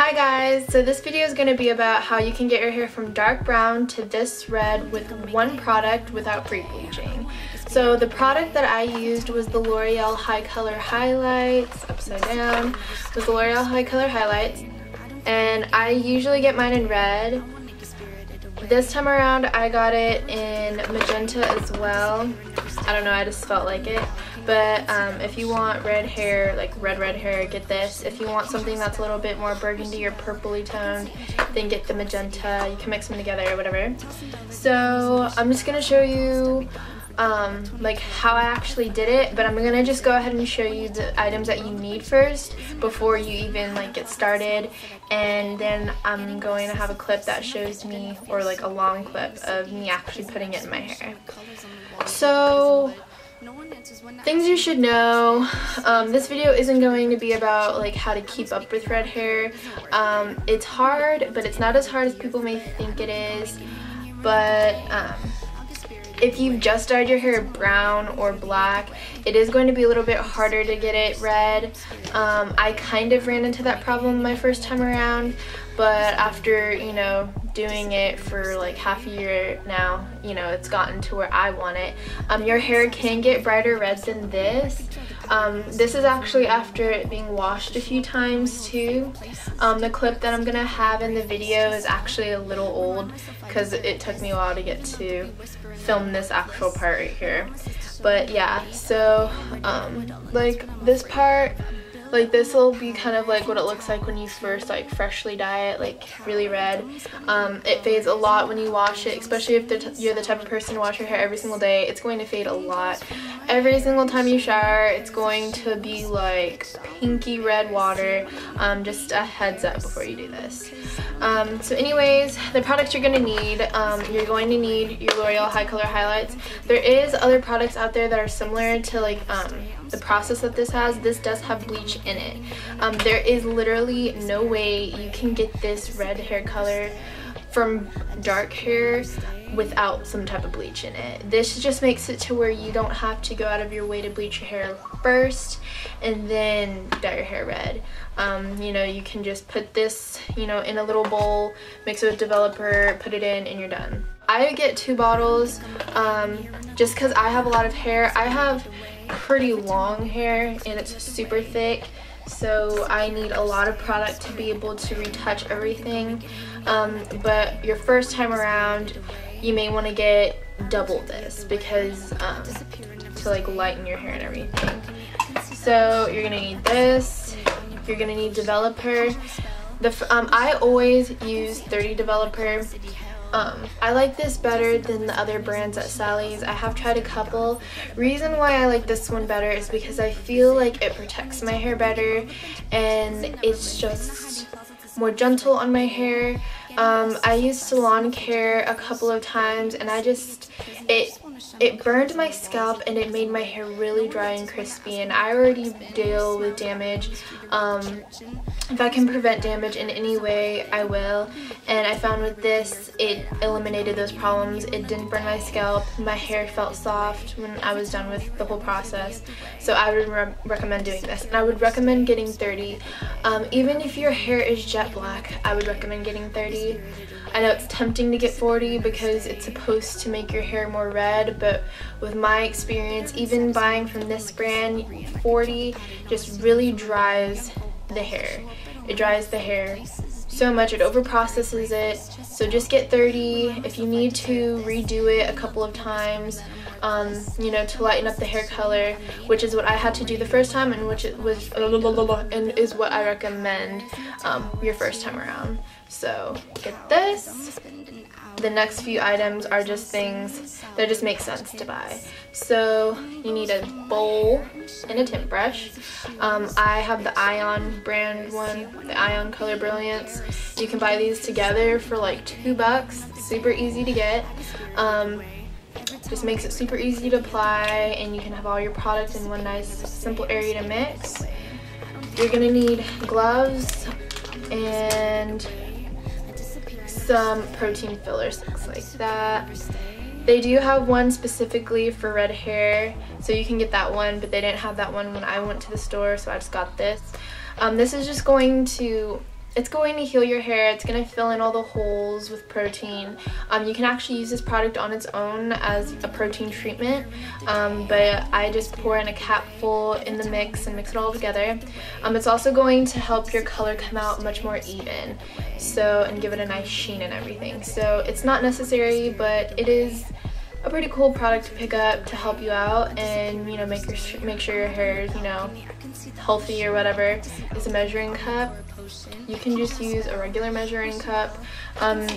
Hi guys, so this video is going to be about how you can get your hair from dark brown to this red with one product without pre-bleaching. So the product that I used was the L'Oreal HiColor highlights, upside down, was the L'Oreal HiColor highlights, and I usually get mine in red. This time around I got it in magenta as well. I don't know, I just felt like it. But if you want red hair, like red hair, get this. If you want something that's a little bit more burgundy or purpley toned, then get the magenta. You can mix them together or whatever. So I'm just gonna show you like how I actually did it, but I'm gonna just go ahead and show you the items that you need first before you even like get started, and then I'm going to have a clip that shows me, or like a long clip of me actually putting it in my hair. So things you should know. This video isn't going to be about like how to keep up with red hair. It's hard, but it's not as hard as people may think it is. But if you've just dyed your hair brown or black, it is going to be a little bit harder to get it red. I kind of ran into that problem my first time around, but after, you know, doing it for like half a year now, you know, it's gotten to where I want it. Your hair can get brighter red than this. This is actually after it being washed a few times too. The clip that I'm gonna have in the video is actually a little old because it took me a while to get to film this actual part right here. But yeah, so like this part, like this will be kind of like what it looks like when you first like freshly dye it, like really red. It fades a lot when you wash it, especially if you're the type of person to wash your hair every single day. It's going to fade a lot. Every single time you shower, it's going to be like pinky red water. Just a heads up before you do this. So anyways, the products you're going to need, you're going to need your L'Oreal HiColor highlights. There is other products out there that are similar to like the process that this has. This does have bleach in it. There is literally no way you can get this red hair color from dark hair without some type of bleach in it. This just makes it to where you don't have to go out of your way to bleach your hair first and then dye your hair red. You know, you can just put this, you know, in a little bowl, mix it with developer, put it in, and you're done. I get 2 bottles just because I have a lot of hair. I have pretty long hair and it's super thick, so I need a lot of product to be able to retouch everything. But your first time around, you may want to get double this because to like lighten your hair and everything. So you're gonna need this. You're gonna need developer. I always use 30 developer. I like this better than the other brands at Sally's. I have tried a couple. Reason why I like this one better is because I feel like it protects my hair better and it's just more gentle on my hair. I used salon care a couple of times and it burned my scalp and it made my hair really dry and crispy, and I already deal with damage. If I can prevent damage in any way, I will. And I found with this, it eliminated those problems. It didn't burn my scalp. My hair felt soft when I was done with the whole process. So I would recommend doing this. And I would recommend getting 30. Even if your hair is jet black, I would recommend getting 30. I know it's tempting to get 40 because it's supposed to make your hair more red, but with my experience, even buying from this brand, 40 just really dries the hair. It dries the hair so much, it over processes it. So just get 30. If you need to redo it a couple of times, you know, to lighten up the hair color, which is what I had to do the first time, and which it was and is what I recommend your first time around. So get this. The next few items are just things that just make sense to buy. So you need a bowl and a tint brush. I have the Ion brand one, the Ion Color Brilliance. You can buy these together for like $2. Super easy to get. Just makes it super easy to apply, and you can have all your product in one nice simple area to mix. You're gonna need gloves and some protein fillers, things like that. They do have one specifically for red hair, so you can get that one, but they didn't have that one when I went to the store, so I just got this. This is just going to it's going to heal your hair. It's going to fill in all the holes with protein. You can actually use this product on its own as a protein treatment, but I just pour in a capful in the mix and mix it all together. It's also going to help your color come out much more even, and give it a nice sheen and everything. So it's not necessary, but it is a pretty cool product to pick up to help you out and, you know, make sure your hair is, you know, healthy or whatever. It's a measuring cup. You can just use a regular measuring cup.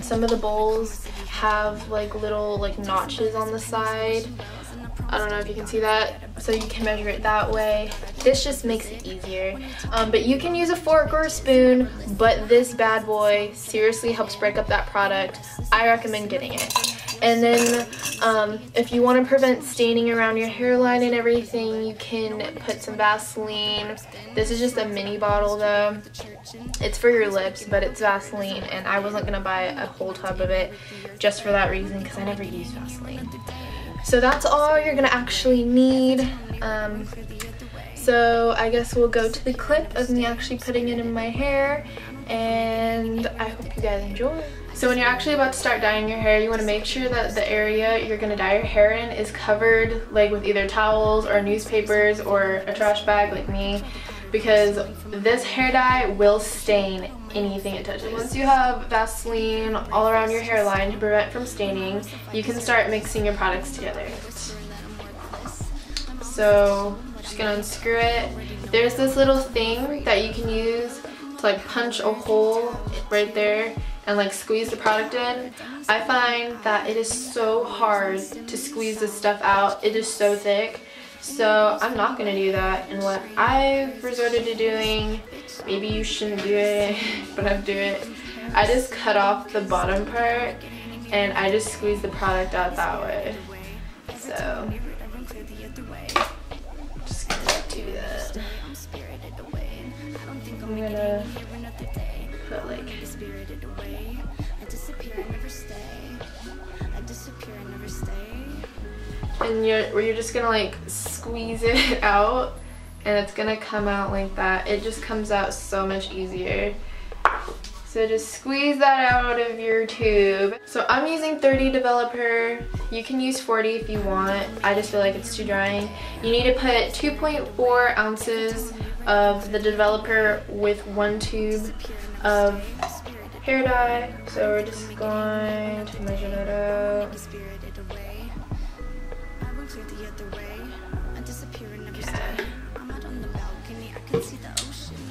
Some of the bowls have like little like notches on the side. I don't know if you can see that, so you can measure it that way. This just makes it easier. But you can use a fork or a spoon, but this bad boy seriously helps break up that product. I recommend getting it. And then if you want to prevent staining around your hairline and everything, you can put some Vaseline. This is just a mini bottle though. It's for your lips, but it's Vaseline, and I wasn't going to buy a whole tub of it just for that reason because I never use Vaseline. So that's all you're going to actually need. So I guess we'll go to the clip of me actually putting it in my hair, and I hope you guys enjoy. So when you're actually about to start dyeing your hair, you want to make sure that the area you're going to dye your hair in is covered like with either towels or newspapers or a trash bag like me, because this hair dye will stain anything it touches. Once you have Vaseline all around your hairline to prevent from staining, you can start mixing your products together. So I'm just going to unscrew it. There's this little thing that you can use to like punch a hole right there and like squeeze the product in. I find that it is so hard to squeeze this stuff out. It is so thick. So I'm not going to do that. And what I've resorted to doing, maybe you shouldn't do it, but I do it. I just cut off the bottom part and I just squeeze the product out that way. So just gonna do that. I'm gonna put like and you're just gonna like squeeze it out, and it's gonna come out like that. It just comes out so much easier. So just squeeze that out of your tube. So I'm using 30 developer. You can use 40 if you want. I just feel like it's too drying. You need to put 2.4 ounces of the developer with 1 tube of hair dye. So we're just going to measure that out.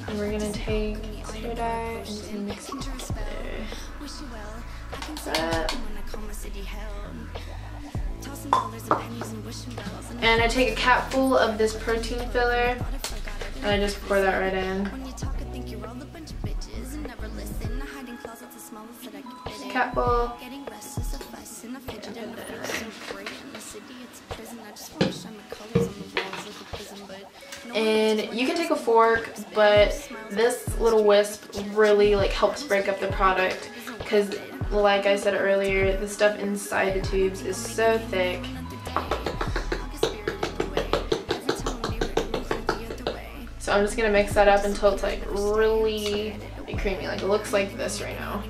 And we're gonna take hair dye and just mix it together. And I take a cap full of this protein filler and I just pour that right in. Cap full. And you can take a fork, but this little wisp really like helps break up the product, because like I said earlier, the stuff inside the tubes is so thick. So I'm just gonna mix that up until it's like really creamy, like it looks like this right now.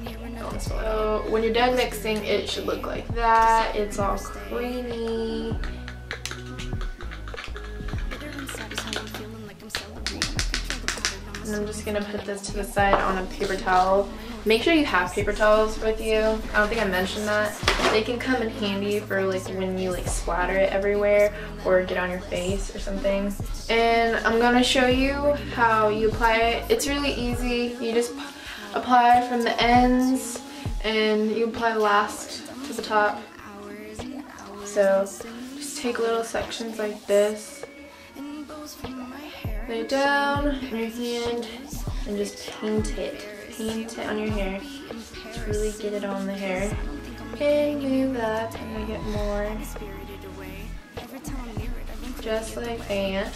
So when you're done mixing, it should look like that. It's all creamy. And I'm just gonna put this to the side on a paper towel. Make sure you have paper towels with you. I don't think I mentioned that. They can come in handy for like when you like splatter it everywhere or get on your face or something. And I'm gonna show you how you apply it. It's really easy. You just apply from the ends and you apply last to the top. So just take little sections like this. Lay it down in your hand and just paint it. Paint it on your hair to really get it on the hair. And move that and I get more. Just like that.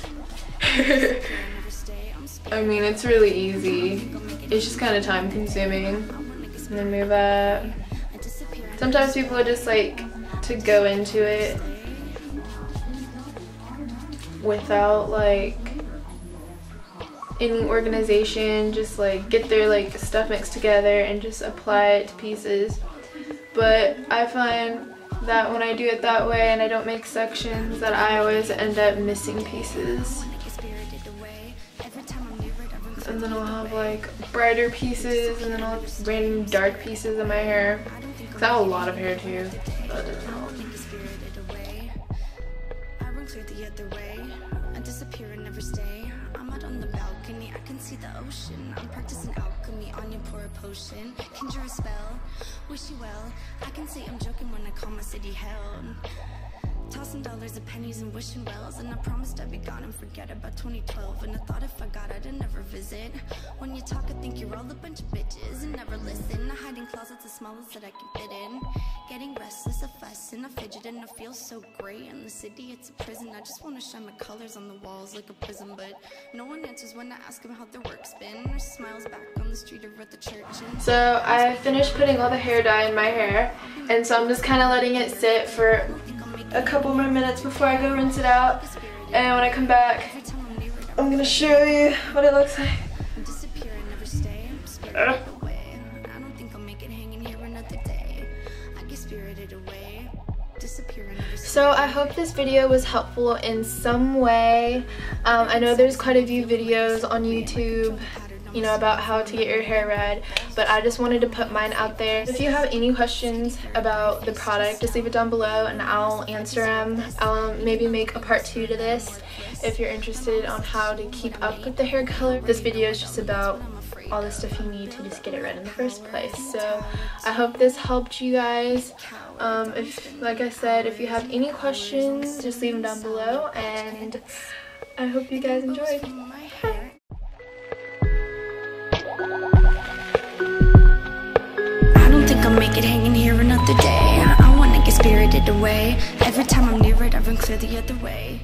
I mean, it's really easy. It's just kind of time consuming. And then move up. Sometimes people just like to go into it without like any organization, just like get their like stuff mixed together and just apply it to pieces. But I find that when I do it that way and I don't make sections, that I always end up missing pieces. And then I'll have like brighter pieces, and then I'll have random dark pieces in my hair. Cause I have a lot of hair too. That doesn't help. I'm practicing alchemy on your poor potion. Conjure a spell, wish you well. I can say I'm joking when I call my city hell. Tossing dollars and pennies and wishing wells. And I promised I'd be gone and forget about 2012. And I thought if I got I'd never visit. When you talk I think you're all a bunch of bitches and never listen. I hide in closets the smallest that I can fit in. Getting restless, a fuss and a fidget. And I feel so great in the city, it's a prison. I just want to shine my colors on the walls like a prism. But no one answers when I ask them how their work's been. Or smiles back on the street or at the church. So I finished putting all the hair dye in my hair. And so I'm just kind of letting it sit for a couple more minutes before I go rinse it out. And when I come back, I'm gonna show you what it looks like. So I hope this video was helpful in some way. I know there's quite a few videos on YouTube, you know, about how to get your hair red, but I just wanted to put mine out there. If you have any questions about the product, just leave it down below and I'll answer them. I'll maybe make a part 2 to this if you're interested on how to keep up with the hair color. This video is just about all the stuff you need to just get it red in the first place. So I hope this helped you guys. If, like I said, if you have any questions, just leave them down below, and I hope you guys enjoyed. I'll make it hanging here another day. I wanna get spirited away. Every time I'm near it, I run clear the other way.